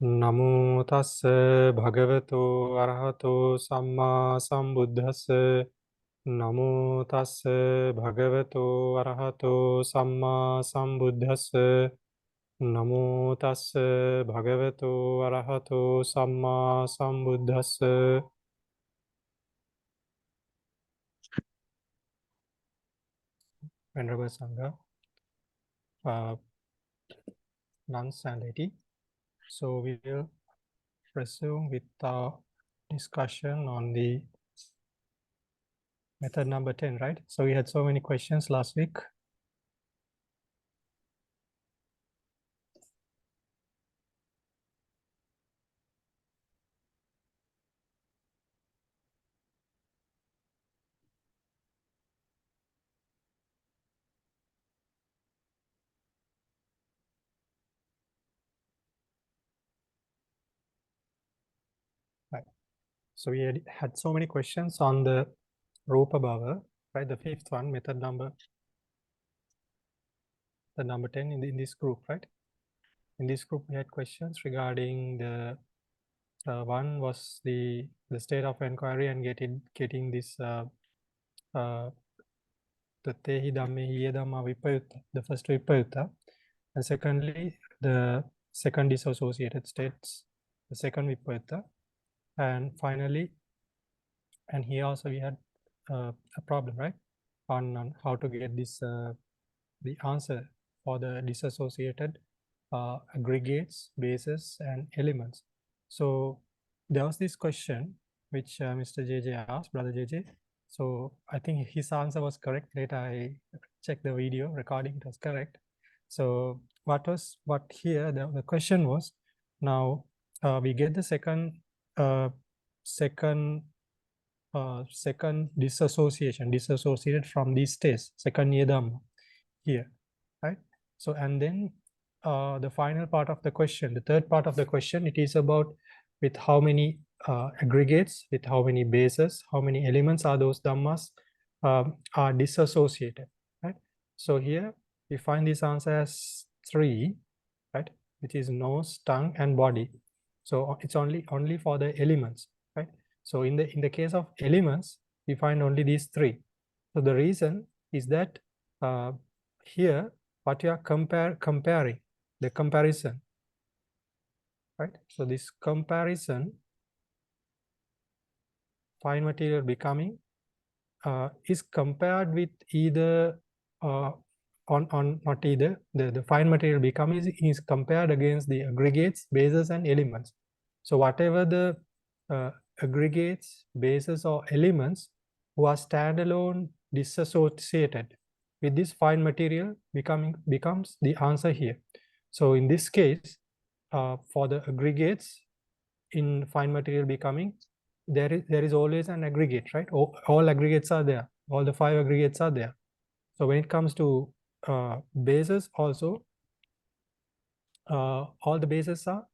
Namo tassa bhagavato arahato samma sambuddhassa. Namo tassa bhagavato arahato samma sambuddhassa. Namo tassa bhagavato arahato samma sambuddhassa. Venerable Sangha, nuns and laity. So we will resume with our discussion on the method number 10, right? So we had so many questions last week. Right. So we had so many questions on the Rupa Bhava, right? The fifth one, method number, the number 10 in this group, right? In this group, we had questions regarding the one was the state of inquiry and getting this the Tehi Dhamme Hiya Dhamma Vipayutta, the first Vipayutta, and secondly the second disassociated states, the second Vipayutta, and finally, and here also we had a problem, right, on how to get this the answer for the disassociated aggregates, bases, and elements. So there was this question which Mr. JJ asked, Brother JJ. So I think his answer was correct. Later I checked the video recording, it was correct. So what here, the question was, now we get the second dissociated from these states, second Niyadhamma here, right? So, and then the final part of the question, the third part of the question, it is about with how many aggregates, with how many bases, how many elements are those dhammas are disassociated, right? So here we find this answer as 3, right? Which is nose, tongue, and body. So it's only for the elements, right? So in the case of elements, we find only these 3. So the reason is that here what you are comparing, the comparison, right? So this comparison, fine material becoming, is compared with either not either, the fine material becoming is compared against the aggregates, bases, and elements. So whatever the aggregates, bases, or elements who are standalone, disassociated with this fine material becomes the answer here. So in this case, for the aggregates in fine material becoming, there is always an aggregate, right? All aggregates are there. All the 5 aggregates are there. So when it comes to bases also, all the bases are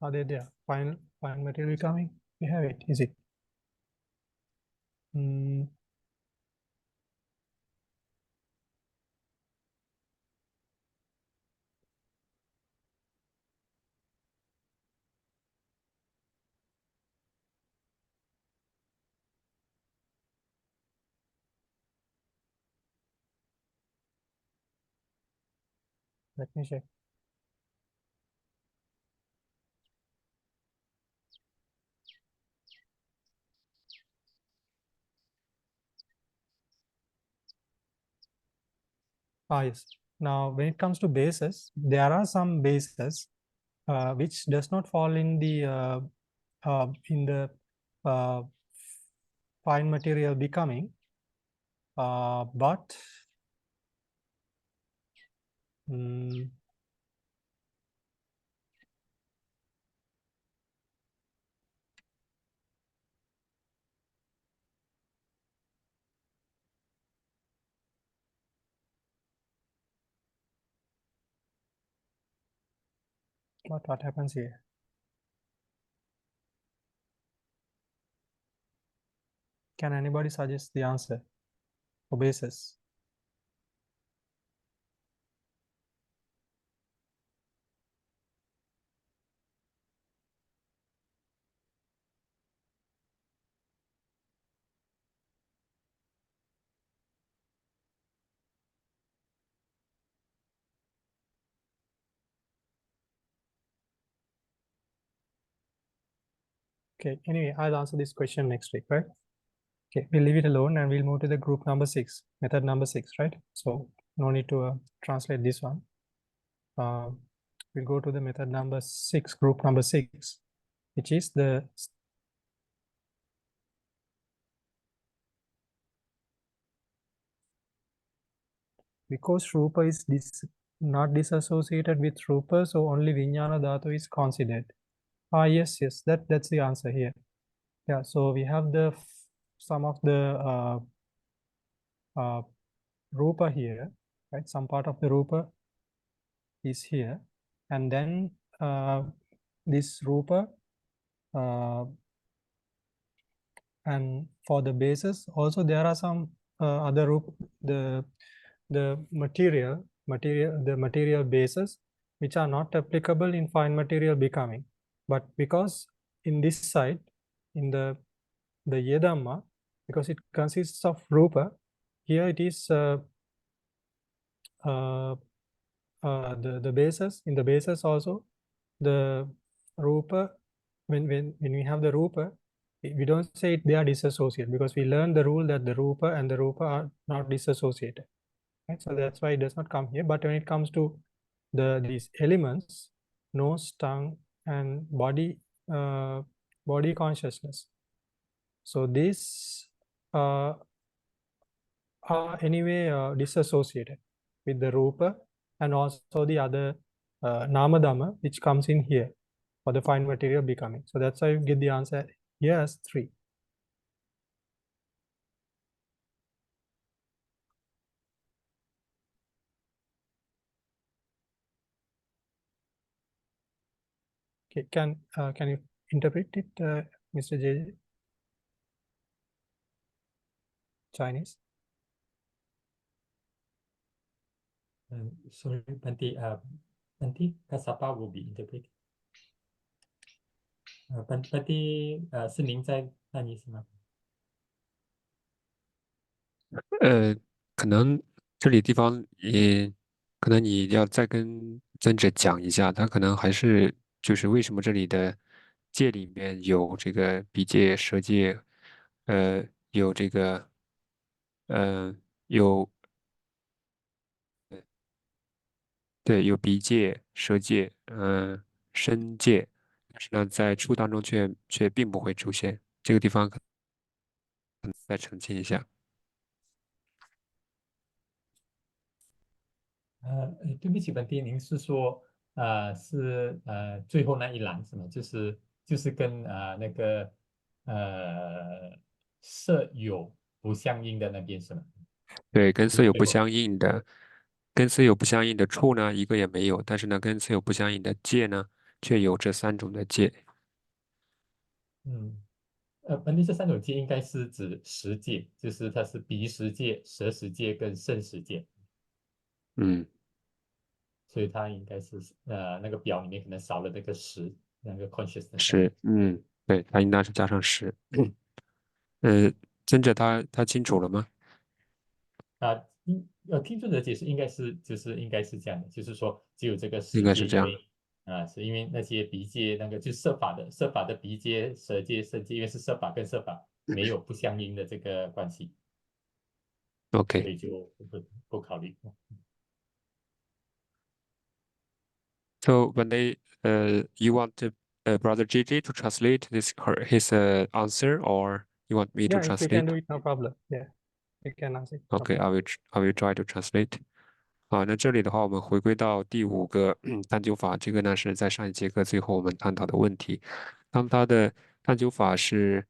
are they there? Fine material becoming, we have it. Is it? Let me check. Yes. Now, when it comes to bases, there are some bases which does not fall in the uh, fine material becoming, but what happens here? Can anybody suggest the answer or basis? Okay, anyway, I'll answer this question next week, right? Okay, we'll leave it alone and we'll move to the group number 6, method number 6, right? So no need to translate this one. We'll go to the method number 6, group number 6, which is the because Rupa is not disassociated with Rupa, so only Vijnana Dhatu is considered. Yes, that's the answer here. Yeah, so we have the some of the Rupa here, right? Some part of the Rupa is here, and then this Rupa, and for the bases also there are some other Rupa, the material bases which are not applicable in fine material becoming, but because in this side, in the Yedamma, because it consists of Rupa, here it is the bases. In the bases also, the Rupa, when we have the Rupa, we don't say they are disassociated, because we learn the rule that the Rupa and the Rupa are not disassociated, right? So that's why it does not come here. But when it comes to these elements, nose, tongue, and body consciousness, so these are anyway disassociated with the Rupa and also the other Namadhamma which comes in here for the fine material becoming. So that's why you get the answer here as 3. Okay, can you interpret it, Mr. J. Chinese? Sorry, Bhante, Bhante, Kasapa will be interpreted. Bhante, 是您在翻译是吗？可能这里地方也，可能你要再跟尊者讲一下，他可能还是就是为什么这里的戒里面有这个鼻戒、舌戒，有这个，有对，有鼻戒、舌戒，身戒，但是呢，在处当中却并不会出现，这个地方可能再澄清一下。对不起，本地，您是说是最后那一栏是吗？就是跟那个色有不相应的那边是吗？对，跟色有不就是最后。相应的，跟色有不相应的处呢，一个也没有，但是呢，跟色有不相应的戒呢，却有这3种的戒。本地这3种戒应该是指十戒，就是它是鼻十戒、舌十戒跟身十戒。所以它应该是那个表里面可能少了那个十，那个 consciousness。是，对，它应当是加上10。尊者他清楚了吗？听尊者解释应该是就是应该是这样的，就是说只有这个应十戒，该是这样。因为是因为那些鼻戒那个就是色法的鼻戒、舌戒、身戒，因为是色法跟色法没有不相应的这个关系，所 OK。以就不考虑。So when you want Brother JJ to translate his answer, or you want me to Yeah, if we can translate? do it, no problem. Yeah, we can answer it. No OK, problem. I will try to translate. 那这里的话，我们回归到第5个探究法，这个呢是在上一节课最后我们探讨的问题。当它的探究法是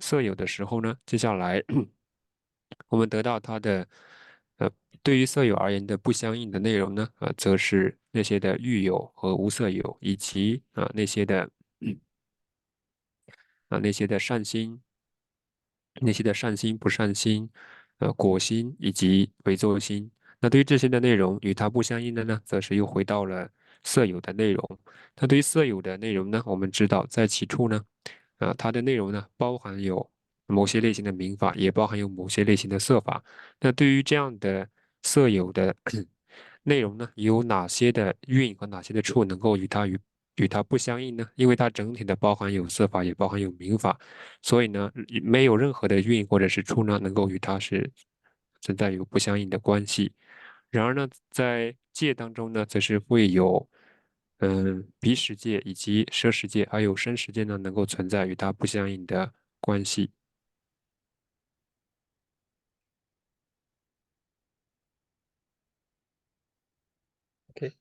色有的时候呢，接下来我们得到它的对于色有而言的不相应的内容呢，则是那些的欲有和无色有，以及那些的善心那些的善心、不善心、果心以及为作心。那对于这些的内容与它不相应的呢，则是又回到了色有的内容。那对于色有的内容呢，我们知道在起处呢，它的内容呢包含有某些类型的名法，也包含有某些类型的色法。那对于这样的色有的内容呢，有哪些的韵和哪些的处能够与它不相应呢？因为它整体的包含有色法，也包含有名法，所以呢，没有任何的韵或者是处呢，能够与它是存在有不相应的关系。然而呢，在戒当中呢，则是会有，彼识界以及舍识界，还有身识界呢，能够存在与它不相应的关系。Okay.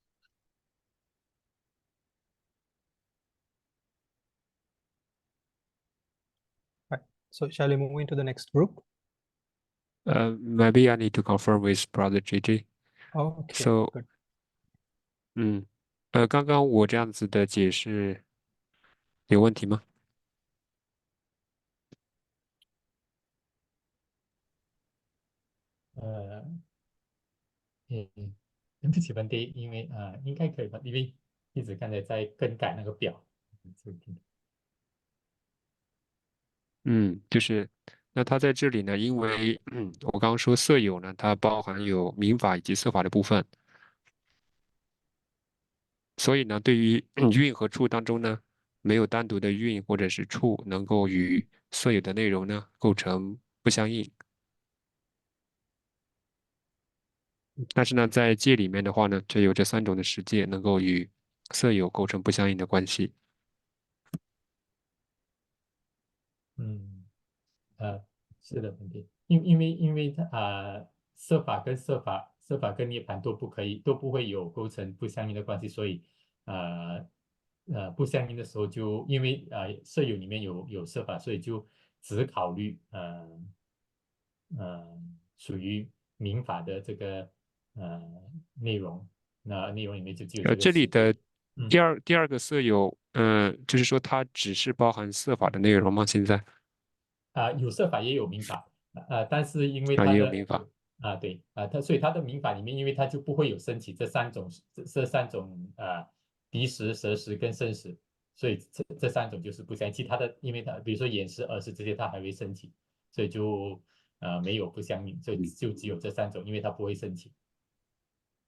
Right. So shall we move into the next group? Maybe I need to confirm with Brother JJ. Okay, So, good. 刚刚我这样子的解释有问题吗？对不起，文迪，因为应该可以吧，因为一直刚才在更改那个表。就是那它在这里呢，因为我刚刚说色有呢，它包含有民法以及色法的部分，所以呢，对于韵和处当中呢，没有单独的韵或者是处能够与色有的内容呢构成不相应。但是呢，在戒里面的话呢，却有这三种的实界能够与色有构成不相应的关系。是的，文迪，因为它色法跟色法跟涅槃都不会有构成不相应的关系，所以不相应的时候就因为色有里面有色法，所以就只考虑属于民法的这个呃内容，那内容里面就只有这个这里的世界。第二个色有，就是说它只是包含色法的内容吗？现在有色法也有民法，但是因为也有它的民法。对所以它的民法里面，因为它就不会有升起这三种鼻识、舌识跟身识，所以这三种就是不相应。其他的，因为它比如说眼识、耳识这些，它还会升起，所以就没有不相应，就只有这三种，因为它不会升起。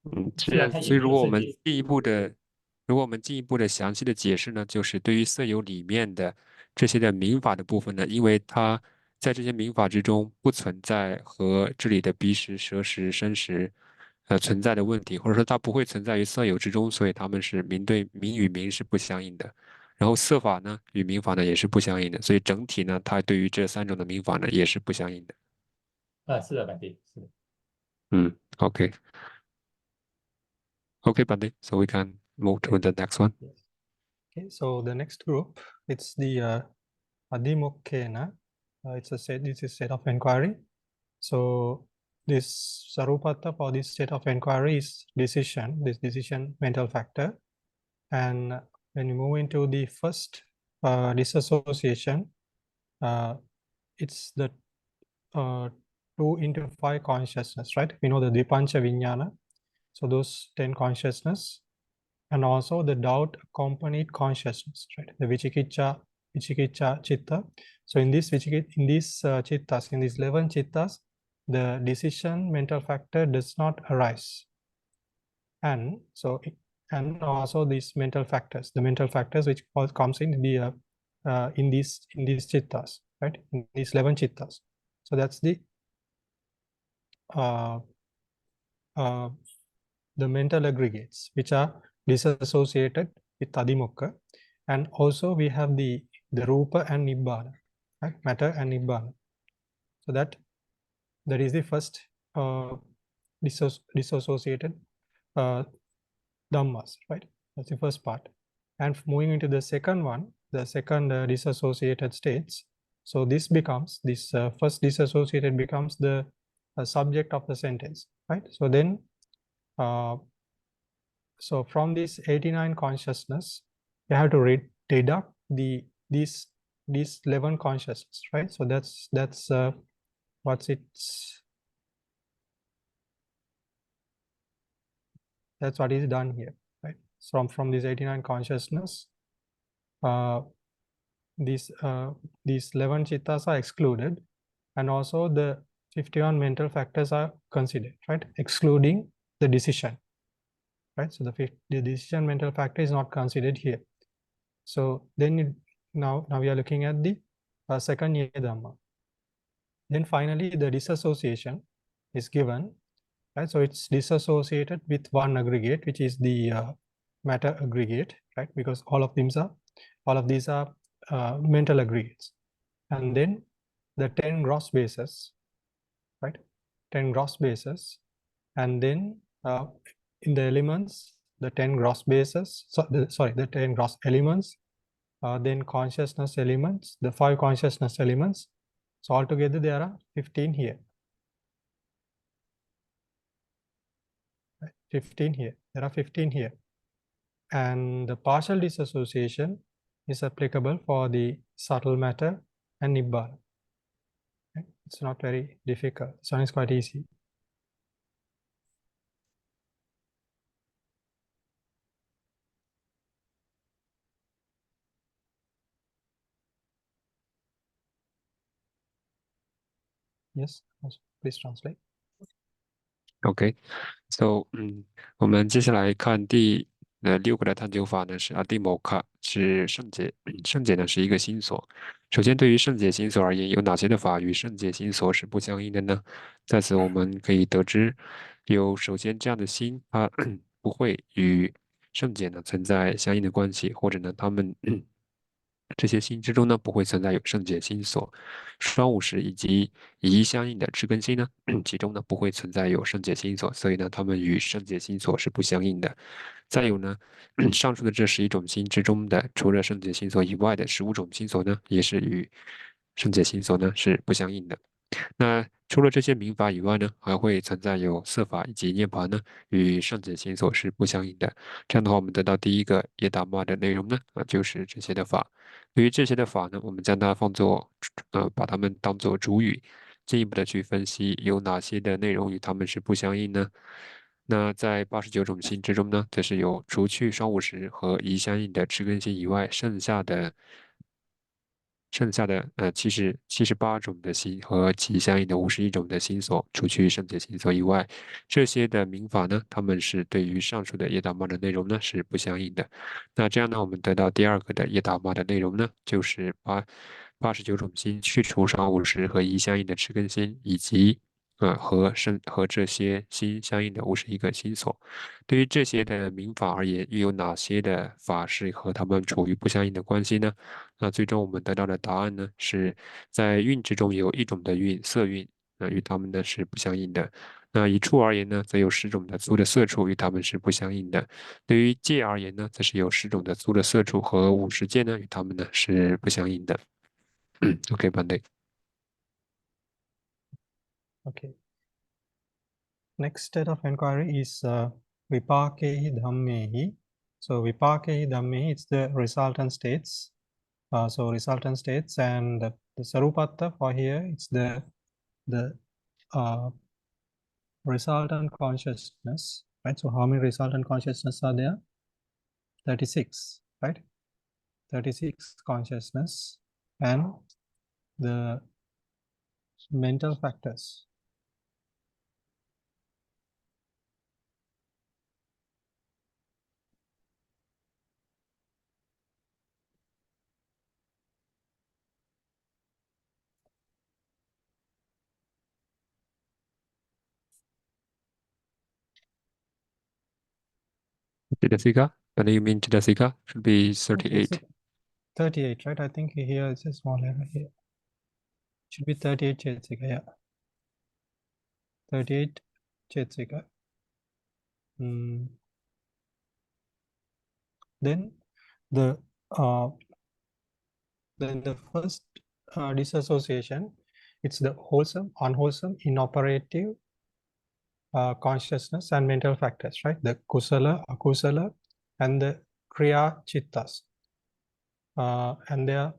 这样，虽然它也所以如果我们没有色界。进一步的详细的解释呢，就是对于色有里面的这些的民法的部分呢，因为它在这些民法之中不存在和这里的鼻识、舌识、身识存在的问题，或者说它不会存在于色有之中，所以它们是名与名是不相应的。然后色法呢与民法呢也是不相应的，所以整体呢，它对于这三种的民法呢也是不相应的。是的，板弟，是的。OK. Okay, Bande. So we can move to the next one. Yes. Okay, so the next group, it's the Abhidhamma. It's a state of inquiry. So this Sarupata for this state of inquiry is this decision mental factor. And when you move into the first disassociation, it's the 2 into 5 consciousness, right? We know the Dipancha Vijnana. So those 10 consciousness, and also the doubt accompanied consciousness, right? The Vichikicha Chitta. So in these chittas, in these 11 chittas, the decision mental factor does not arise. And so, and also these mental factors, the mental factors which comes in the in these chittas, right? In these 11 chittas. So that's the mental aggregates which are disassociated with Adhimukha. And also we have the Rupa and Nibbana, right? Matter and Nibbana. So that is the first dissociated Dhammas, right? That's the first part. And moving into the second one, the second disassociated states. So this becomes, first disassociated becomes the subject of the sentence, right? So then, so from this 89 consciousness, you have to deduct these these 11 consciousness, right? So that's what's it's that's what is done here, right? So from these 89 consciousness, these 11 chittas are excluded, and also the 51 mental factors are considered, right? Excluding the decision, right? So the decision mental factor is not considered here. So then now we are looking at the second Dhamma. Then finally the disassociation is given, right? So it's disassociated with one aggregate, which is the matter aggregate, right? Because all of these are mental aggregates. And then the 10 gross bases, right? 10 gross bases, and then in the elements, the 10 gross bases, the 10 gross elements, then consciousness elements, the 5 consciousness elements. So altogether there are 15 here. 15 here. There are 15 here. And the partial disassociation is applicable for the subtle matter and Nibbana. Okay? It's not very difficult. This one is quite easy. Yes, please translate. OK， so 我们接下来看第6个的探究法呢是 Abhidhamma， 是圣解。圣解呢是一个心所。首先，对于圣解心所而言，有哪些的法与圣解心所是不相应的呢？在此我们可以得知，首先这样的心它不会与圣解呢存在相应的关系，或者呢它们这些心之中呢不会存在有圣解心所。双五识以及一相应的知根心呢，其中呢不会存在有圣解心所，所以呢它们与圣解心所是不相应的。再有呢，上述的这11种心之中的，除了圣解心所以外的15种心所呢，也是与圣解心所呢是不相应的。那除了这些民法以外呢，还会存在有色法以及涅槃呢，与圣解心所是不相应的。这样的话，我们得到第一个耶达玛的内容呢，就是这些的法。对于这些的法呢，我们将它放作把它们当做主语，进一步的去分析有哪些的内容与它们是不相应呢？那在89种心之中呢，则是有除去双五识和一相应的知根心以外，剩下的78种的心和其相应的51种的心所，除去圣解心所以外，这些的民法呢，它们是对于上述的耶达玛的内容呢是不相应的。那这样呢，我们得到第二个的耶达玛的内容呢，就是89种心去除双五识和一相应的知根心，以及和这些心相应的51个心所。对于这些的民法而言，又有哪些的法是和他们处于不相应的关系呢？那最终我们得到的答案呢，是在蕴之中有一种的蕴，色蕴，与它们呢是不相应的。那以处而言呢，则有10种的粗的色处与它们是不相应的。对于戒而言呢，则是有10种的粗的色处和50戒呢与它们呢是不相应的。OK， Pandey。Okay. Next state of inquiry is Vipakehi Dhammehi. So Vipakehi Dhammehi, it's the resultant states. So resultant states, and the Sarupatta for here, it's the resultant consciousness, right? So how many resultant consciousness are there? 36, right? 36 consciousness, and the mental factors. Chitta-sika? What do you mean Chitta-sika? Should be 38. 38, right? I think here it's a small error here. Should be 38 Chetsika, yeah. 38 Chetsika. Then the first disassociation, it's the wholesome, unwholesome, inoperative consciousness and mental factors, right? The kusala, akusala, and the kriya chittas. And their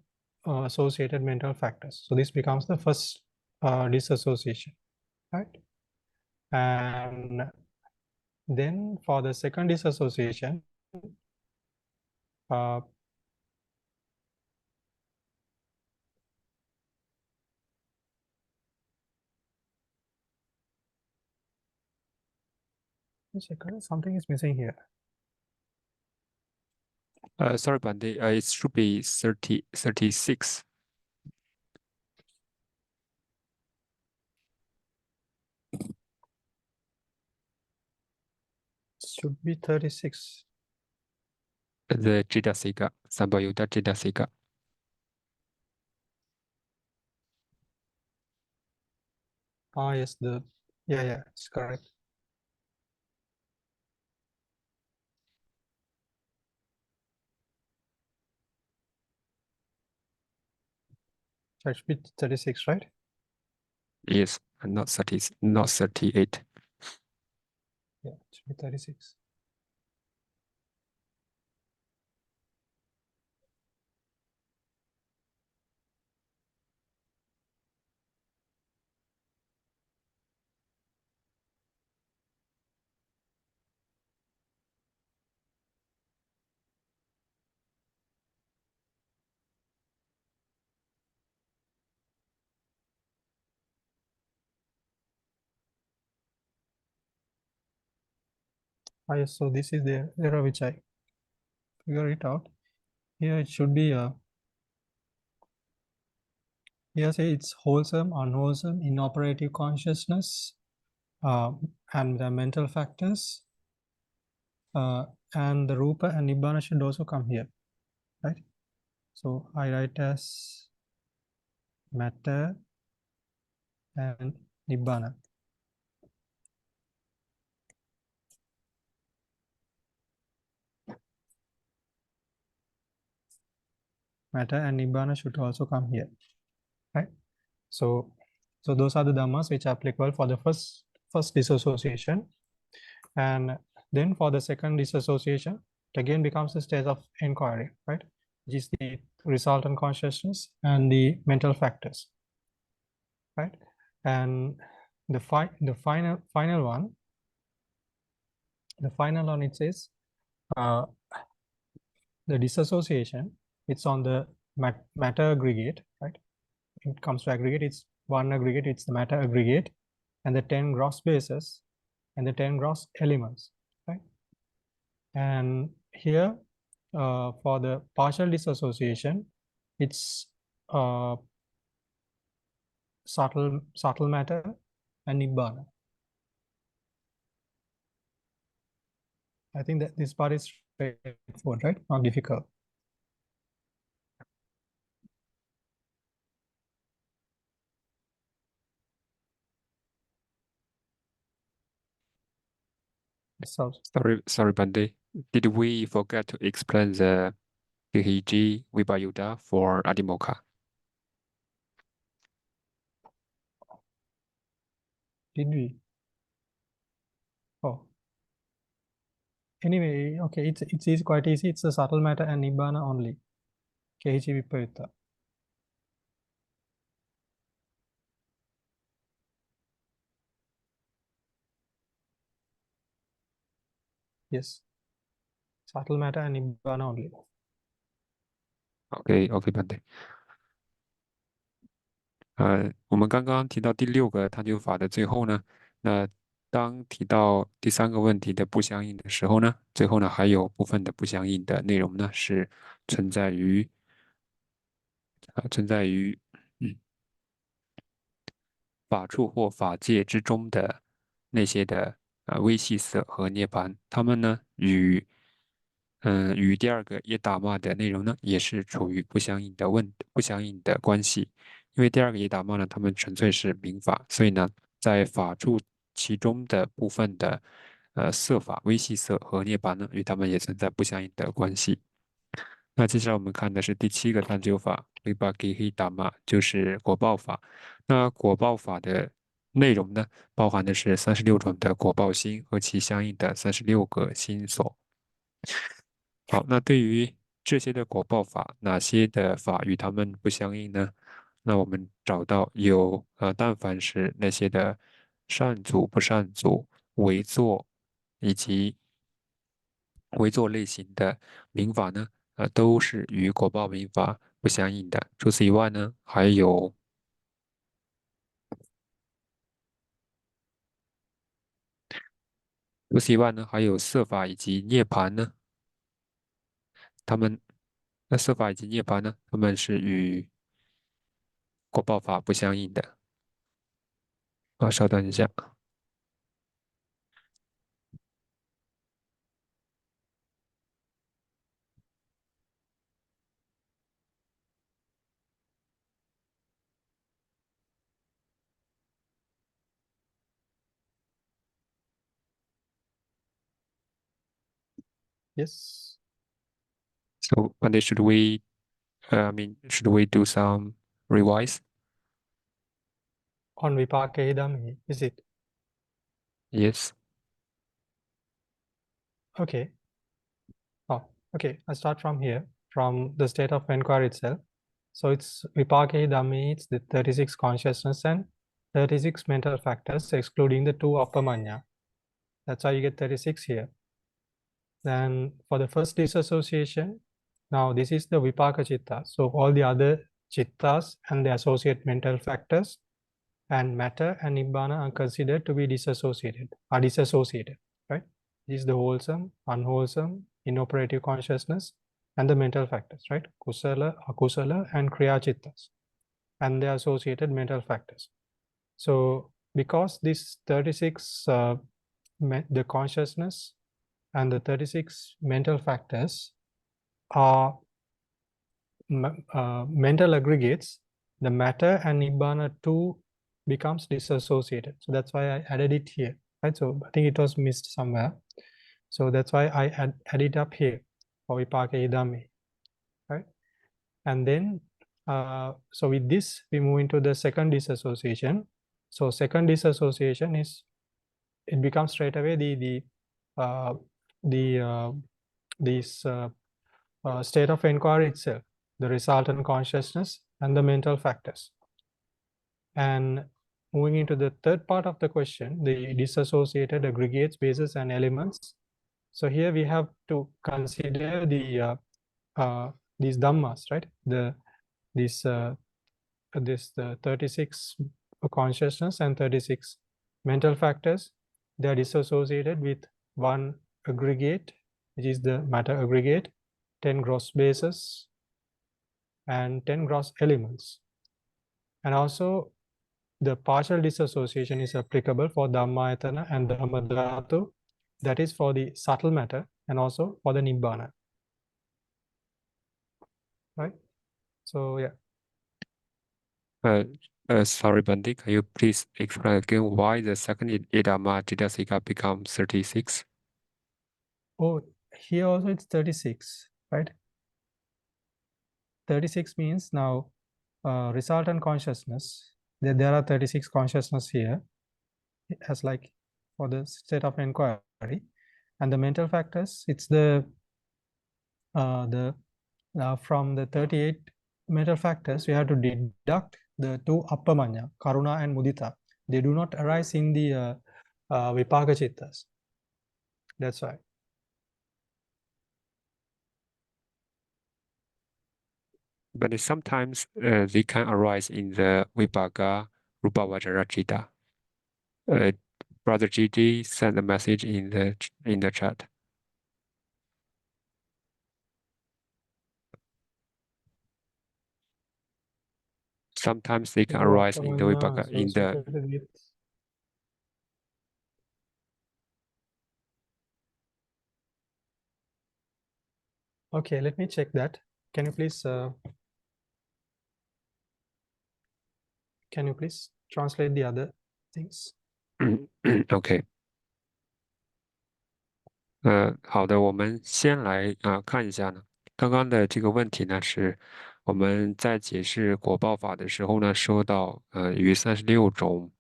associated mental factors. So this becomes the first disassociation, right? And then for the second disassociation, something is missing here. Sorry, Bande, it should be 36. Should be 36. The Jidasika, Sambayuta Jidasika. Yes, yeah, it's correct. So it should be 36, right? Yes, not 30, not 38. Yeah, it should be 36. Yes, so this is the error which I figure it out. Here it should be here say it's wholesome, unwholesome, inoperative consciousness, and the mental factors, and the rupa and nibbana should also come here, right? So I write as matter and nibbana. Matter and nibbana should also come here, right? So those are the dhammas which are applicable for the first disassociation, and then for the second disassociation, it again becomes a stage of inquiry, right? Which is the resultant consciousness and the mental factors, right? And the final one, it says the disassociation, it's on the matter aggregate, right? It comes to aggregate, it's one aggregate, it's the matter aggregate, and the 10 gross bases and the 10 gross elements, right? And here for the partial disassociation, it's subtle matter and nibbana. I think that this part is straightforward, right? Not difficult. So Sorry, Bande. Did we forget to explain the Gihiji Vibayuda for Adimokkha? did we? Oh. Anyway, okay, it's easy, quite easy. It's a subtle matter and nibbana only. Kehichi Viparita. Yes. Subtle matter and nibbana only. OK， Bande。我们刚刚提到第6个探究法的最后呢，那当提到第3个问题的不相应的时候呢，最后呢还有部分的不相应的内容呢是存在于法处或法界之中的那些的微细色和涅槃，它们呢与第2个耶达玛的内容呢也是处于不相应的关系，因为第2个耶达玛呢，它们纯粹是明法，所以呢，在法处其中的部分的色法、微细色和涅槃呢，与它们也存在不相应的关系。那接下来我们看的是第7个探究法 ，Vibhagihidhamma，就是果报法。那果报法的内容呢，包含的是36种的果报心和其相应的36个心所。好，那对于这些的果报法，哪些的法与他们不相应呢？那我们找到有但凡是那些的善组、不善组、为作以及为作类型的民法呢，都是与果报民法不相应的。除此以外呢，还有色法以及涅槃呢，色法以及涅槃呢，他们是与果报法不相应的。稍等一下。Yes. So, Monday, should we do some revise? On Vipaka-Idami, is it? Yes. Okay. Oh, okay. I'll start from here, from the state of inquiry itself. So it's Vipaka-Idami, it's the 36 consciousness and 36 mental factors, excluding the 2 Appamanya. That's why you get 36 here. Then for the first disassociation, now this is the Vipaka Chitta. So all the other Chittas and the associate mental factors and matter and Nibbana are considered to be disassociated, right? This is the wholesome, unwholesome, inoperative consciousness and the mental factors, right? Kusala, Akusala and Kriya Chittas and the associated mental factors. So because this 36, the consciousness and the 36 mental factors are mental aggregates, the matter and Nibbana too becomes disassociated. So that's why I added it here, right? So I think it was missed somewhere. So that's why I add it up here for Vipaka-Idami, right? And then, so with this, we move into the second disassociation. So second disassociation is, it becomes straight away this state of inquiry itself, the resultant consciousness and the mental factors. And moving into the third part of the question, the disassociated aggregates, bases and elements. So here we have to consider these dhammas, right? The 36 consciousness and 36 mental factors. They are disassociated with one aggregate, which is the matter aggregate, 10 gross bases and 10 gross elements. And also the partial disassociation is applicable for Dhammayatana and Dhamma Dhatu, that is for the subtle matter and also for the Nibbana, right? So yeah. Sorry, Bandi, can you please explain again why the second Idamma Jidasika becomes 36? Oh, here also it's 36, right? 36 means now resultant consciousness. There are 36 consciousness here, as like for the state of inquiry, and the mental factors. It's from the 38 mental factors, we have to deduct the 2 Appamanya, Karuna and Mudita. They do not arise in the Vipaka Chittas. That's why. But sometimes they can arise in the Vipaka Rupavajara Chitta. Brother Gigi sent a message in the chat. Sometimes they can arise in the Vipaka Okay, let me check that. Can you please translate the other things? OK。好的，我们先来看一下呢。刚刚的这个问题呢，是我们在解释果报法的时候呢，说到与36种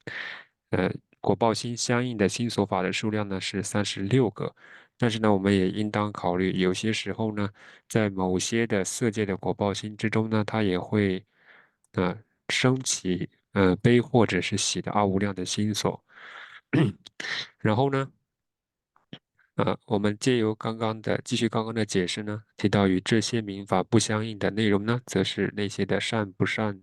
果报心相应的心所法的数量呢是36个。但是呢，我们也应当考虑，有些时候呢，在某些的色界的果报心之中呢，它也会升起悲或者是喜的阿无量的心所。然后呢，我们借由继续刚刚的解释呢，提到与这些民法不相应的内容呢，则是那些的善不善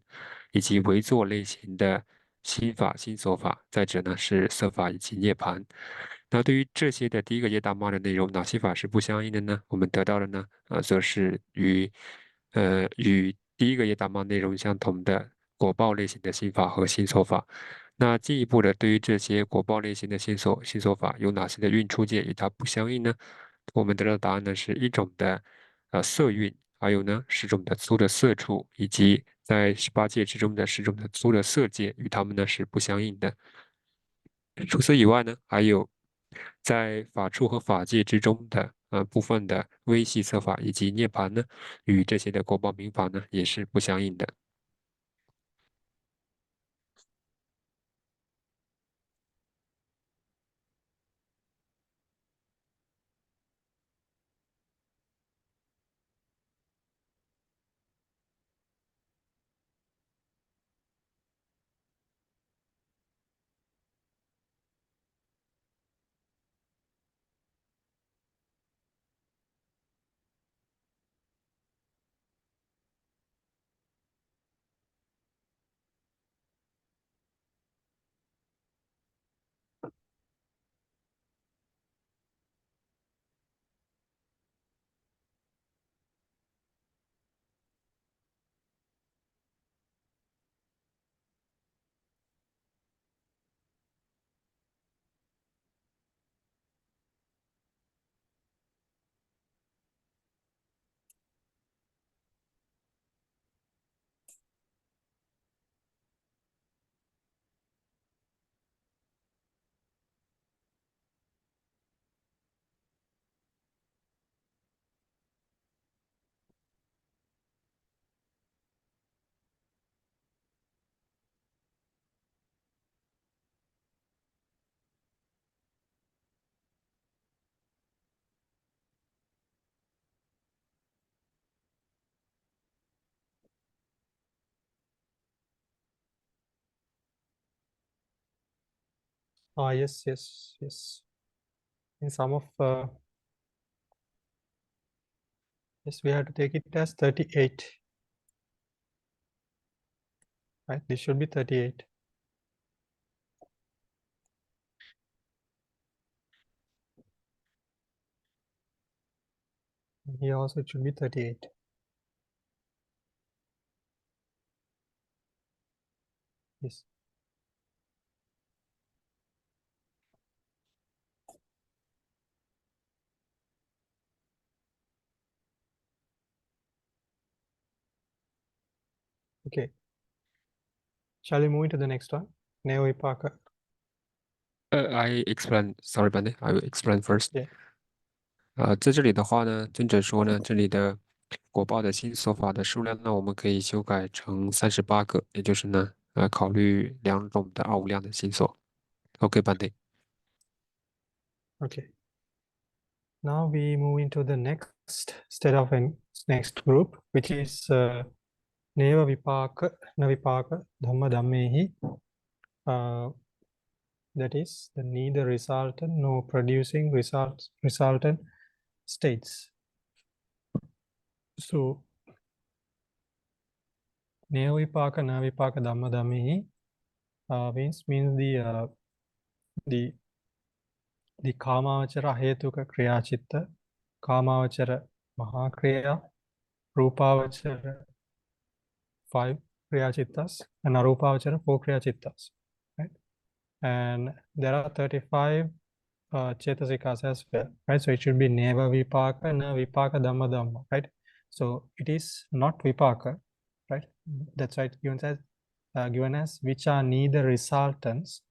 以及唯作类型的心法、心所法。再者呢，是色法以及涅槃。那对于这些的第一个耶达玛的内容，哪些法是不相应的呢？我们得到的呢，则是与第一个耶达玛内容相同的果报类型的心法和心所法。那进一步的，对于这些果报类型的心所法有哪些的运出界与它不相应呢？我们得到的答案呢是一种的色运，还有呢10种的粗的色处，以及在18界之中的10种的粗的色界，与它们呢是不相应的。除此以外呢，还有在法处和法界之中的部分的微细色法以及涅槃呢，与这些的果报明法呢也是不相应的。Yes, yes, yes. In some of yes, we have to take it as 38. Right, this should be 38. Here also it should be 38. Yes. Okay. Shall we move into the next one? Neo Vipaka. I explain, sorry, Bande, I will explain first. Yeah. 在这里的话呢，尊者说呢，这里的果报的心所法的数量呢，我们可以修改成38个，也就是呢，考虑2种的阿无量的心所。OK，班队。Okay. Now we move into the next state of next group, which is Neva Vipaka, Navipaka, Dhamma Dhammehi. That is the neither resultant nor producing resultant states. So Neva Vipaka, Navipaka, Dhamma Dhammehi means the Kamavachara Hetuka Kriya Chitta, Kamavachara Mahakriya, Rupavachara 5 Kriya Chittas, and Arupavachara 4 Kriya Chittas. Right? And there are 35 Chetasikas as well. Right? So it should be Neva Vipaka, Na Vipaka, Dhamma Dhamma. Right? So it is not Vipaka. Right? That's right. Given as which are neither resultants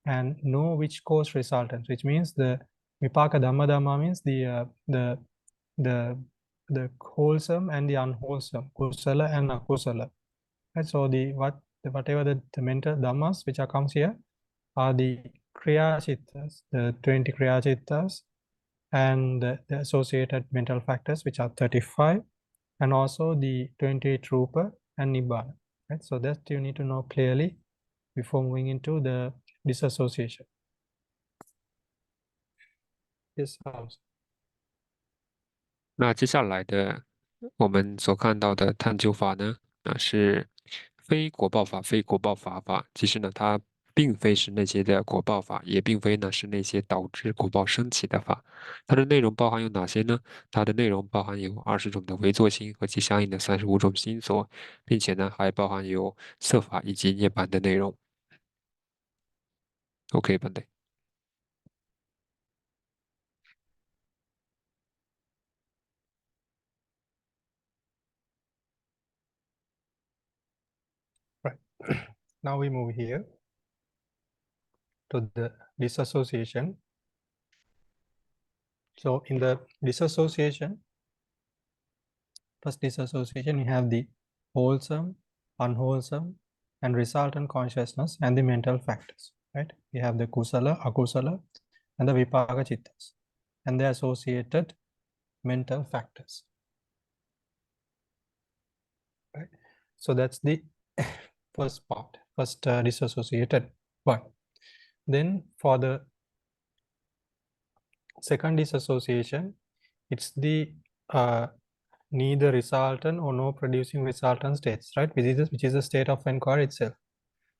and no which cause resultants, which means the Vipaka Dhamma Dhamma means the wholesome and the unwholesome, kusala and akusala. Right? So whatever the mental dhammas which are comes here are the kriya chittas, the 20 kriya chittas, and the associated mental factors, which are 35, and also the 28 rupa and nibbana. Right? So that you need to know clearly before moving into the disassociation. Yes, Hans. 那接下来的我们所看到的探究法呢，是非果报法、非果报法。其实呢，它并非是那些的果报法，也并非呢是那些导致果报升起的法。它的内容包含有哪些呢？它的内容包含有20种的唯作心和其相应的35种心所，并且呢还包含有色法以及涅槃的内容。OK，班队。Right. Now we move here to the disassociation. So in the disassociation, first disassociation, we have the wholesome, unwholesome, and resultant consciousness and the mental factors. Right? We have the kusala, akusala, and the vipaka chittas, and the associated mental factors. Right? So that's the first part, first disassociated one. Then for the second disassociation, it's the neither resultant or no producing resultant states, right? Which is the state of inquiry itself.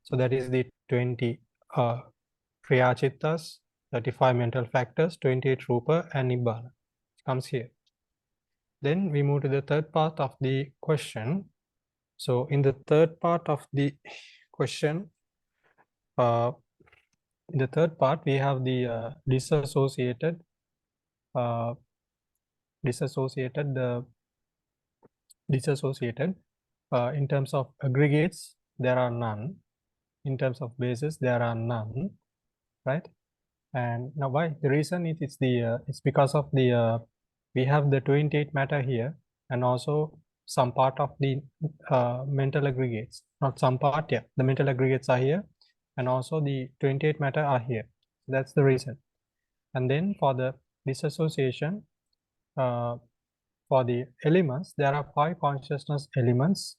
So that is the 20 kriya chittas, 35 mental factors, 28 rupa, and nibbana comes here. Then we move to the third part of the question. So in the third part of the question, in the third part, we have the disassociated in terms of aggregates, there are none. In terms of bases, there are none, right? And now why? The reason it's because of the we have the 28 matter here, and also some part of the mental aggregates, not some part, yeah, the mental aggregates are here, and also the 28 matter are here. That's the reason. And then for the disassociation, for the elements, there are 5 consciousness elements.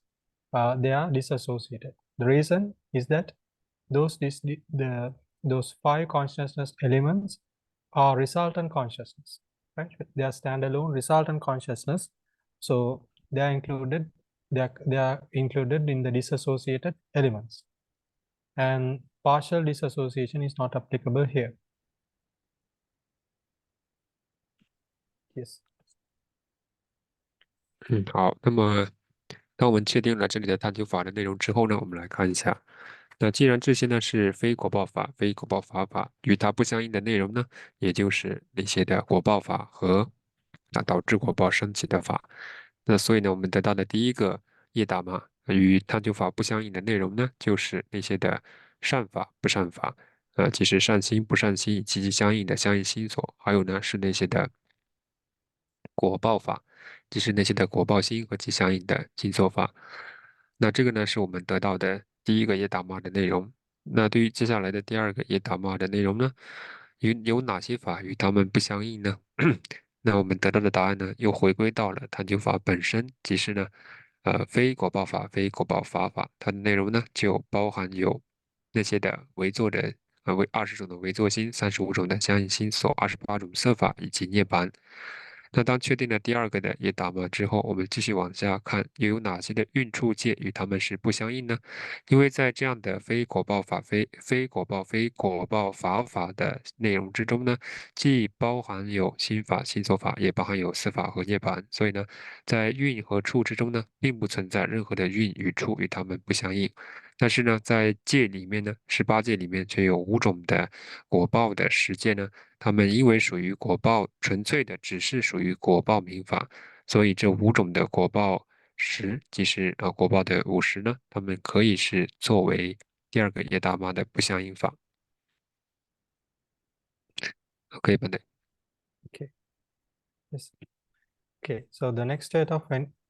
They are disassociated. The reason is that those 5 consciousness elements are resultant consciousness, right? They are standalone resultant consciousness, so they are included. They are included in the disassociated elements, and partial disassociation is not applicable here. Yes. 好，那么当我们确定了这里的探究法的内容之后呢，我们来看一下。那既然这些呢是非果报法、非果报法与它不相应的内容呢，也就是那些的果报法和导致果报升起的法。那所以呢，我们得到的第一个业达嘛与探究法不相应的内容呢，就是那些的善法、不善法，即是善心、不善心以及其相应的相应心所，还有呢是那些的果报法。即是那些的果报心和其相应的心所法。那这个呢，是我们得到的第一个耶达玛的内容。那对于接下来的第二个耶达玛的内容呢，有哪些法与它们不相应呢？那我们得到的答案呢，又回归到了探究法本身，即是呢，非果报法、非果报法，它的内容呢，就包含有那些的为作的为20种的为作心、35种的相应心所、28种色法以及涅槃。那当确定了第二个的耶达玛之后，我们继续往下看，又有哪些的运处界与它们是不相应呢？因为在这样的非果报法、非果报法的内容之中呢，既包含有心法、心所法，也包含有色法和涅槃，所以呢，在运和处之中呢，并不存在任何的运与处与它们不相应。但是呢，在界里面呢，18界里面却有5种的果报的实界呢。它们因为属于果报，纯粹的只是属于果报明法，所以这5种的果报十，即是果报的50呢，它们可以是作为第二个耶达玛的不相应法。OK，班队。Okay. Yes. Okay. So the next state of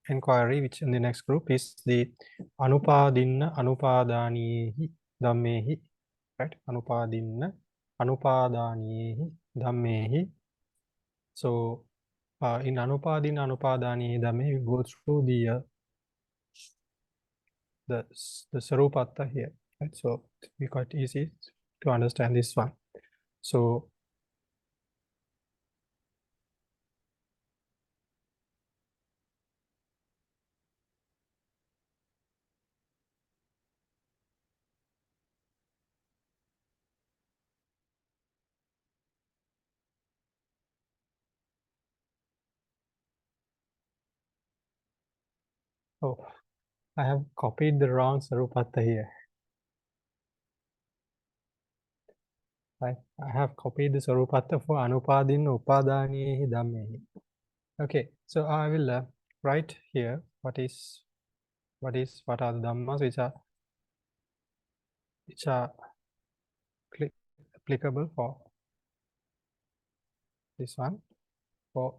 inquiry, which in the next group, is the anupadinna anupadanihi dhammehi, right? Anupadinna anupadanihi dhammehi So in Anupadin Anupadani Dhamme, we go through the Sarupatta here, right? So it'll be quite easy to understand this one. So oh, I have copied the wrong Sarupatta here. Right? I have copied the Sarupatta for Anupadin Upadani Dhamme. Okay, so I will write here what are the dhammas which are applicable for this one. For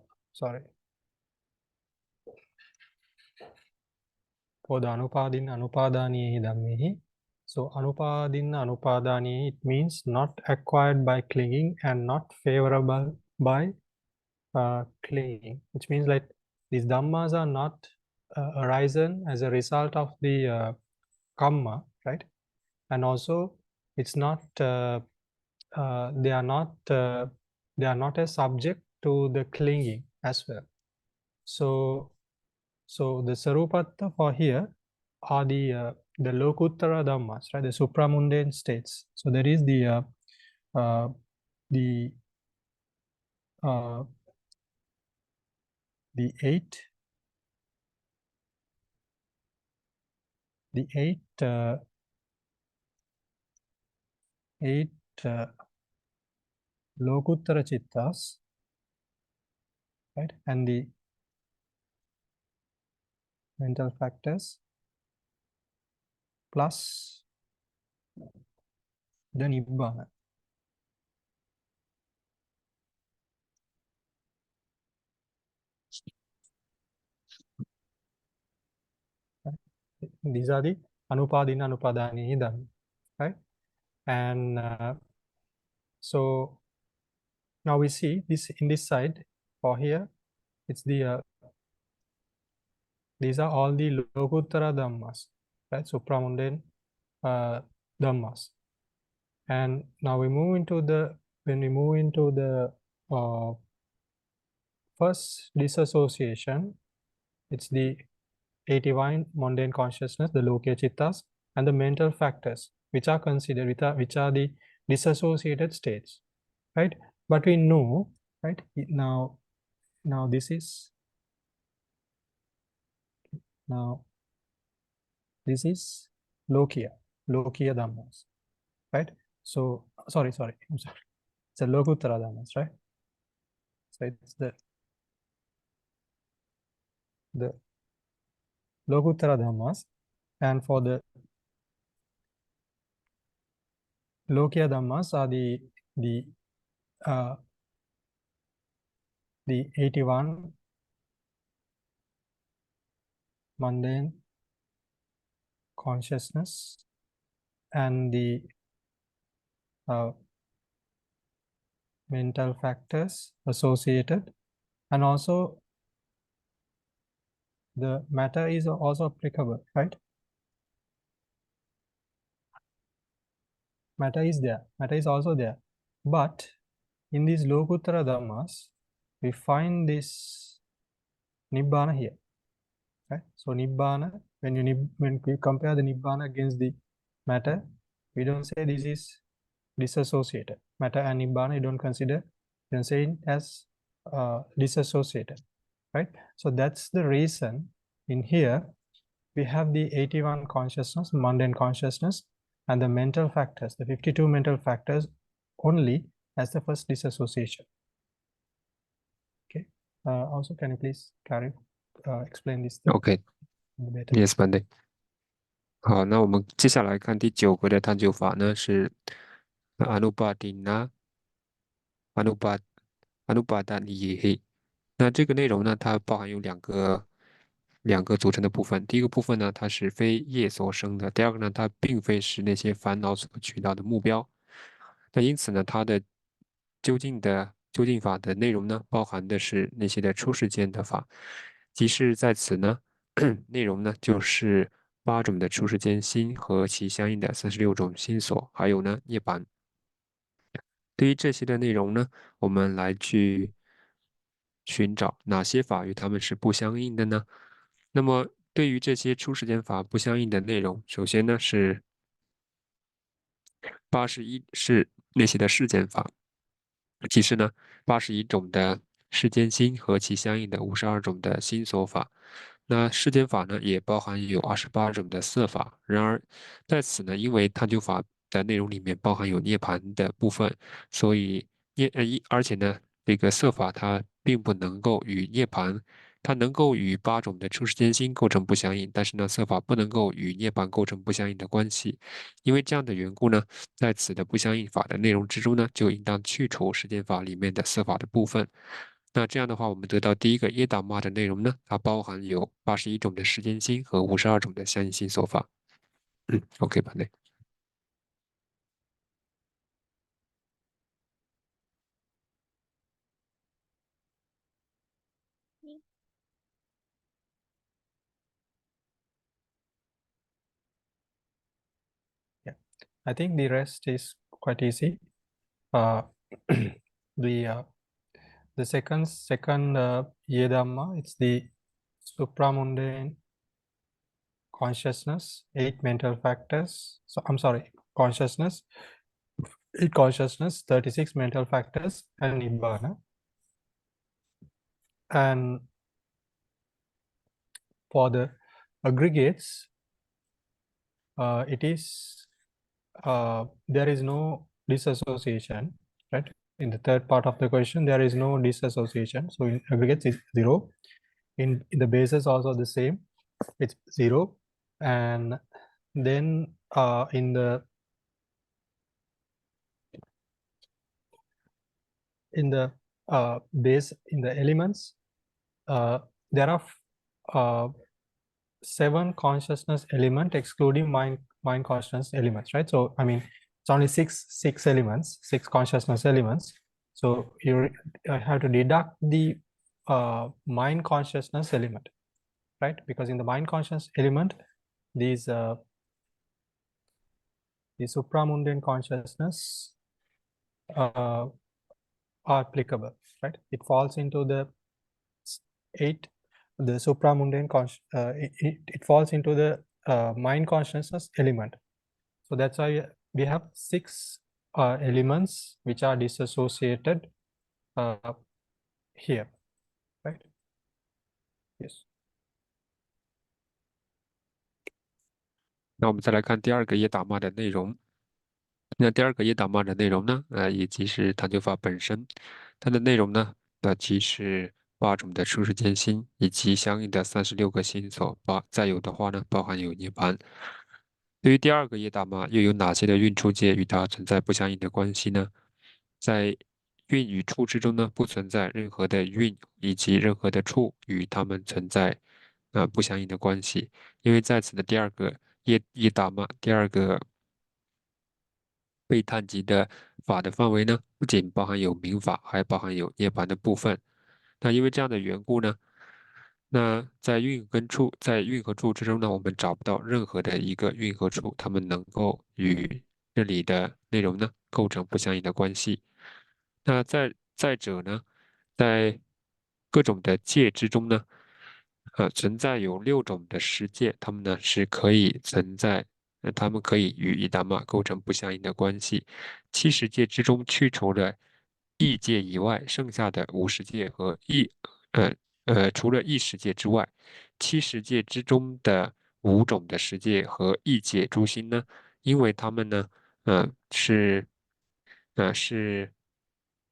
the Anupadin Anupadani Dhammehi. So Anupadin Anupadani, it means not acquired by clinging and not favorable by clinging, which means like these dhammas are not arisen as a result of the karma, right? And also it's not they are not a subject to the clinging as well. So the Sarupatta for here are the Lokuttara Dhammas, right? The supramundane states. So there is the 8 Lokuttara Chittas, right? And the mental factors plus the Nibbana. Right? These are the Anupadina Anupadani Dhamma, right? And so now we see this in this side for here, it's the these are all the Lokuttara Dhammas, right? Supramundane Dhammas. And now we move into the, when we move into the first disassociation, it's the 81 mundane consciousness, the Lokya Chittas, and the mental factors, which are considered, which are the disassociated states, right? But we know, right, now this is, now this is Lokya Dhammas, right? So, sorry, I'm sorry. It's a Lokuttara Dhammas, right? So it's the Lokuttara Dhammas, and for the Lokya Dhammas are the 81 mundane consciousness and the mental factors associated, and also the matter is also applicable, right? Matter is there, matter is also there, but in these Lokuttara Dhammas, we find this Nibbana here, right? So Nibbana, when we compare the Nibbana against the matter, we don't say this is disassociated. Matter and Nibbana, you don't consider, you don't say it as disassociated, right? So that's the reason in here we have the 81 consciousness, mundane consciousness, and the mental factors, the 52 mental factors only as the first disassociation. Okay. Also, can you please explain this? OK. Yes, Monday. 好，那我们接下来看第9个的探究法呢，是Anupadina Anupadanihi。那这个内容呢，它包含有两个组成的部分。第一个部分呢，它是非业所生的；第二个呢，它并非是那些烦恼所取到的目标。那因此呢，它的究竟的究竟法的内容呢，包含的是那些的出世间的法，即是在此呢，内容呢就是8种的出世间心和其相应的36种心所，还有呢涅槃。对于这些的内容呢，我们来去寻找哪些法与它们是不相应的呢？那么对于这些出世间法不相应的内容，首先呢是81是那些的世间法，其次呢81种的世间心和其相应的52种的心所法。那世间法呢，也包含有28种的色法。然而，在此呢，因为探究法的内容里面包含有涅槃的部分，所以而且呢，这个色法它并不能够与涅槃，它能够与8种的出世间心构成不相应，但是呢，色法不能够与涅槃构成不相应的关系。因为这样的缘故呢，在此的不相应法的内容之中呢，就应当去除世间法里面的色法的部分。那这样的话，我们得到第一个耶达玛的内容呢，它包含有81种的世间心和52种的相应心所法。OK 吧，内。Yeah, I think the rest is quite easy. The second Yedamma, it's the supramundane consciousness, 8 mental factors. So I'm sorry, consciousness, 8 consciousness, 36 mental factors, and Nibbana. And for the aggregates, it is there is no disassociation, right? In the third part of the question, there is no disassociation. So in aggregates, it's 0. In the bases also the same, it's 0. And then in the base, in the elements, there are 7 consciousness element excluding mind consciousness elements, right? So I mean, it's only six elements, 6 consciousness elements. So you have to deduct the mind consciousness element, right? Because in the mind consciousness element, these the supramundane consciousness are applicable, right? It falls into the 8, the supramundane it falls into the mind consciousness element. So that's why we have 6 elements which are disassociated here, right? Yes. 那我们再来看第二个耶达玛的内容。那第二个耶达玛的内容呢，也即是探究法本身，它的内容呢，即是8种的出世间心以及相应的36个心所。再有的话呢，包含有涅槃。对于第二个耶达玛，又有哪些的运处界与它存在不相应的关系呢？在运与处之中呢，不存在任何的运以及任何的处与它们存在不相应的关系，因为在此的第二个耶达玛，第二个被探及的法的范围呢，不仅包含有明法，还包含有涅槃的部分。那因为这样的缘故呢，那在运和处之中呢，我们找不到任何的一个运和处，它们能够与这里的内容呢构成不相应的关系。那再者呢，在各种的界之中呢，存在有6种的实界，它们呢是可以存在。它们可以与伊达玛构成不相应的关系。70界之中去除了异界以外，剩下的50界和除了异世界之外，70界之中的5种的世界和异界诸心呢，因为它们呢，是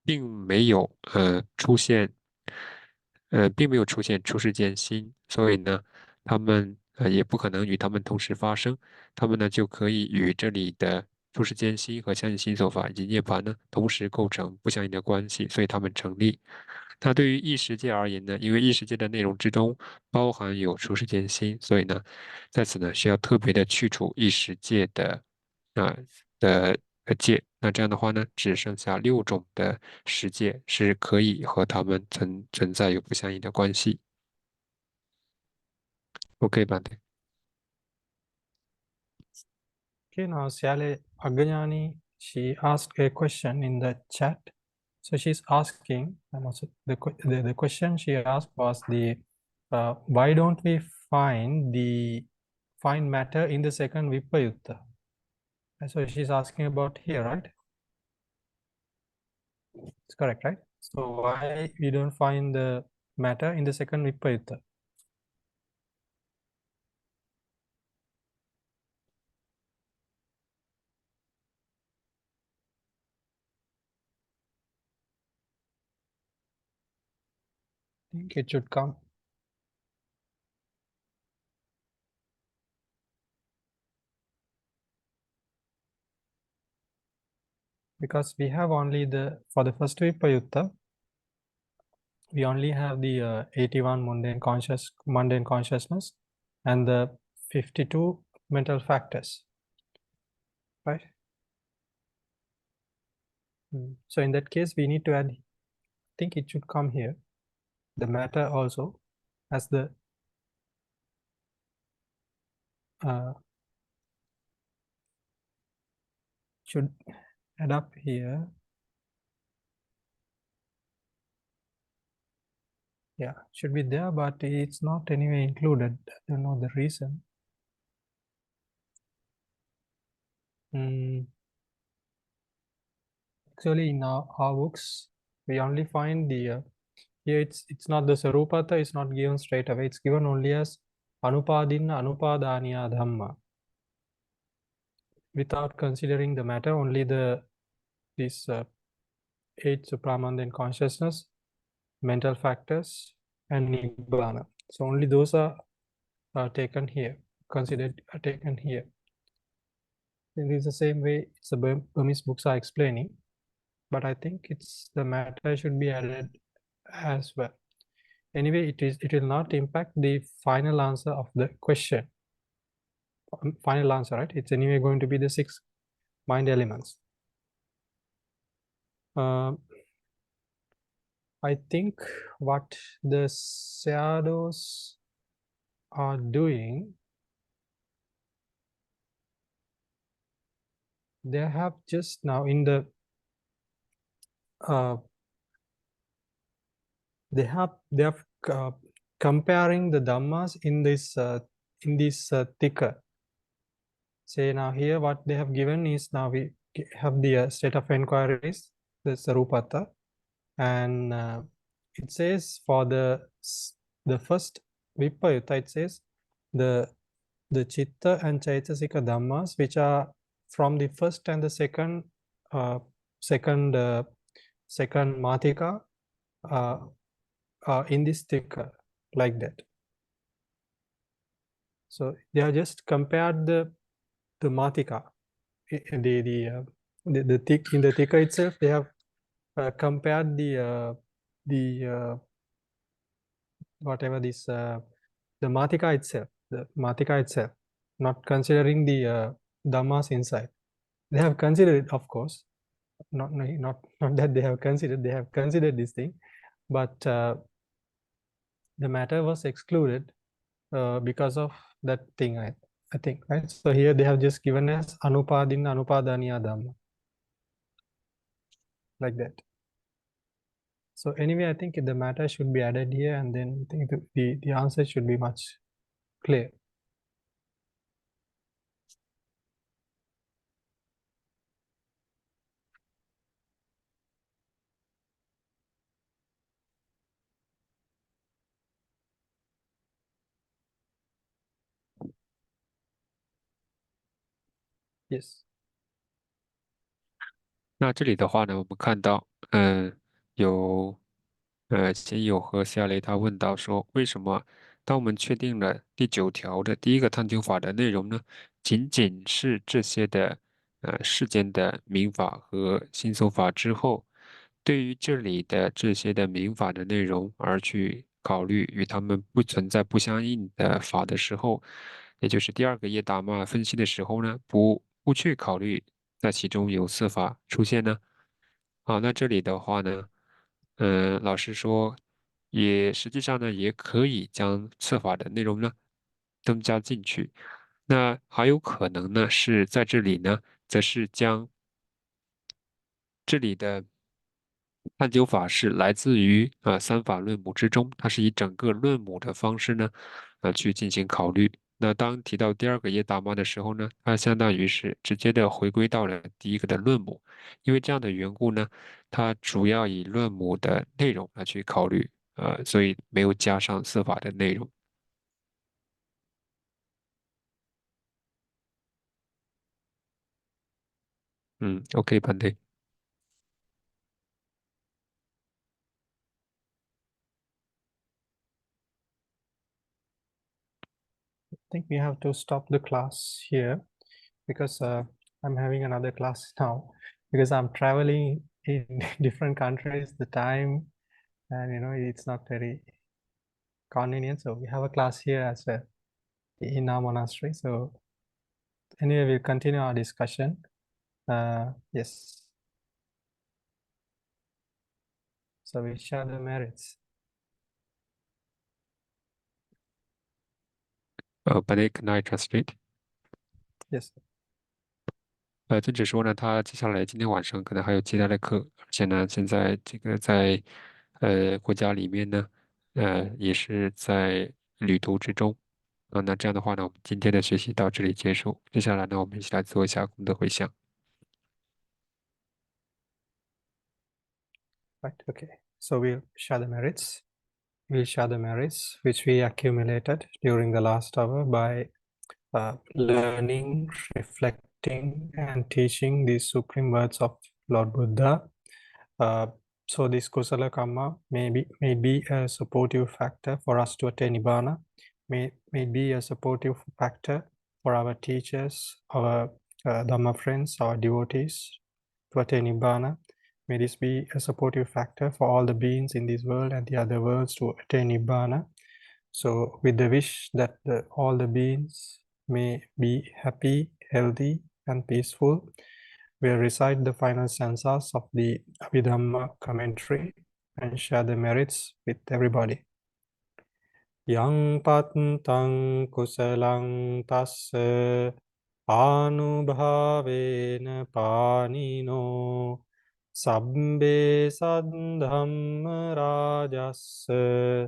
并没有出现，并没有出现出世间心，所以呢，他们也不可能与他们同时发生。他们呢就可以与这里的出世间心和相应心所法以及涅槃呢同时构成不相应的关系，所以它们成立。那对于异世界而言呢，因为异世界的内容之中包含有出世间心，所以呢，在此呢需要特别的去除异世界的啊、界。那这样的话呢，只剩下6种的世界是可以和它们存在有不相应的关系。OK，版的。Okay, now Syale Aganyani, she asked a question in the chat. So she's asking, the question she asked was why don't we find matter in the second Vipayutta? And so she's asking about here, right? It's correct, right? So why we don't find the matter in the second Vipayutta? I think it should come. Because we have only for the first Vipayutta, we only have the 81 mundane consciousness and the 52 mental factors, right? So in that case, we need to add, I think it should come here, the matter also as the should add up here. Yeah, should be there, but it's not anyway included. I don't know the reason. Actually, in our books, we only find the here it's not the Sarupatha, it's not given straight away. It's given only as Anupadinna Anupadaniya Dhamma. Without considering the matter, only these 8 supramundane consciousness, mental factors, and Nibbana. So only those are taken here, taken here. It is the same way the Burmese books are explaining, but I think the matter should be added as well. Anyway, it will not impact the final answer of the question. Final answer, right? It's anyway going to be the 6 mind elements. I think what the shadows are doing, they have just now in the they have comparing the dhammas in this tika. Say now here what they have given is, now we have the state of inquiries, the Sarupatha, and it says for the first Vipayutta, it says the Chitta and Chaitasika Dhammas, which are from the first and the second Matika, in this tika, like that. So they have just compared the Matika, in the tika itself. They have compared the whatever this the Matika itself, not considering the Dhammas inside. They have considered it, of course, not that they have considered this thing, but the matter was excluded because of that thing, I think, right? So here they have just given us Anupadinna Anupadaniya Dhamma, like that. So anyway, I think the matter should be added here, and then I think the answer should be much clear. Yes. 那这里的话呢，我们看到，有亲友和夏雷他问到说，为什么当我们确定了第9条的第一个探究法的内容呢，仅仅是这些的世间的民法和心搜法之后，对于这里的这些的民法的内容而去考虑与他们不存在不相应的法的时候，也就是第2个耶达玛分析的时候呢，不去考虑在其中有色法出现呢？好，那这里的话呢，老师说，实际上呢，也可以将色法的内容呢增加进去。那还有可能呢，是在这里呢，则是将这里的探究法是来自于三法论母之中，它是以整个论母的方式呢，去进行考虑。那当提到第二个耶达玛的时候呢，它相当于是直接的回归到了第一个的论母，因为这样的缘故呢，它主要以论母的内容来去考虑，所以没有加上色法的内容。OK，班队。I think we have to stop the class here because I'm having another class now because I'm traveling in different countries, the time, and it's not very convenient. So we have a class here as well in our monastery. So anyway, we'll continue our discussion. Yes. So we share the merits. 班队 can I translate？ Yes. 尊者说呢，他接下来今天晚上可能还有其他的课，而且呢，现在这个在国家里面呢，也是在旅途之中。那这样的话呢，我们今天的学习到这里结束。接下来呢，我们一起来做一下功德回向。Right. Okay. So we'll share the merits. We'll share the merits which we accumulated during the last hour by learning, reflecting, and teaching the supreme words of Lord Buddha. So this kusala karma may be a supportive factor for us to attain nibbana, may be a supportive factor for our teachers, our Dhamma friends, our devotees to attain nibbana. May this be a supportive factor for all the beings in this world and the other worlds to attain nibbana. So with the wish that all the beings may be happy, healthy, and peaceful, we'll recite the final stanzas of the Abhidhamma commentary and share the merits with everybody. Yang patang kusalang tassa anubhavena panino sabbe saddhamma rajassa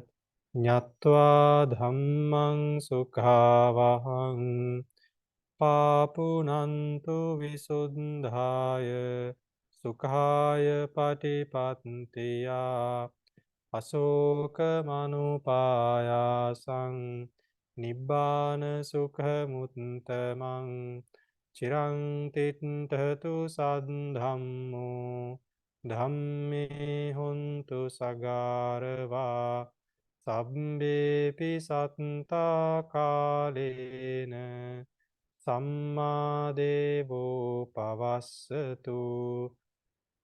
ñatva dhammang sukhavahang papunantu visuddhaya sukhaya patipattiya asoka manupayasang nibbana sukha muttamang chirang tithatu saddhammo dhamme hontu sagarava sabbepi satta kalena samma devo pavassatu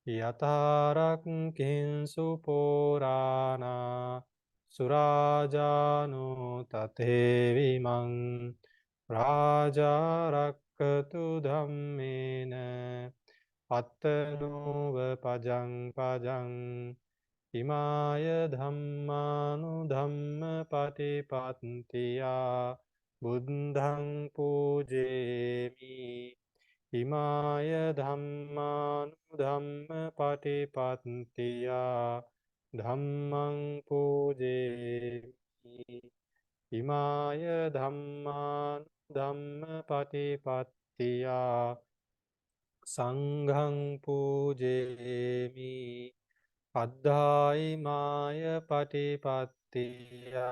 yatarakkinsu purana surajano tatevimang raja rakkatu dhammena attanuva pajang imaya dhammanu dhamma patipattiya buddhang pujemi imaya dhammanu dhamma patipattiya dhammang pujemi imaya dhammanu dhamma patipattiya sanghang pujemi Addhaimaya patipattiya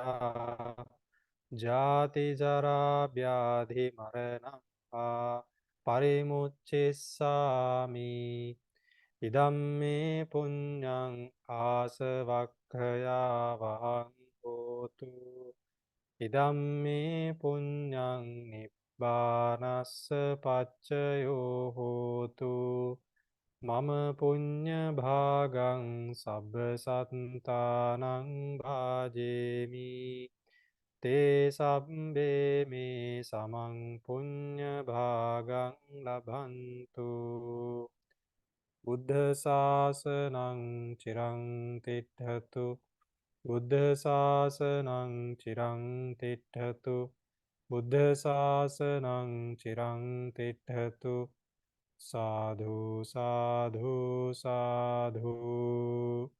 jati jara vyadhi maranam parimuccissami idamme punyang asavakkaya vahang hotu idamme punyang nibbanassa paccayo hotu Mama punya bhagang sabba sattanang bhajemi te sabbe me samang punya bhagang labhantu. Buddha sasanang chirang tithatu. Buddha sasanang chirang tithatu. Buddha sasanang chirang tithatu. Sadhu, sadhu, sadhu.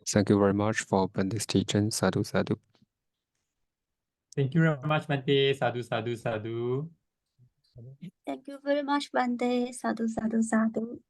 Thank you very much for Bendi's teaching. Sadhu, sadhu. Thank you very much, Bante. Sadhu, sadhu, sadhu. Thank you very much, Bante. Sadhu, sadhu, sadhu.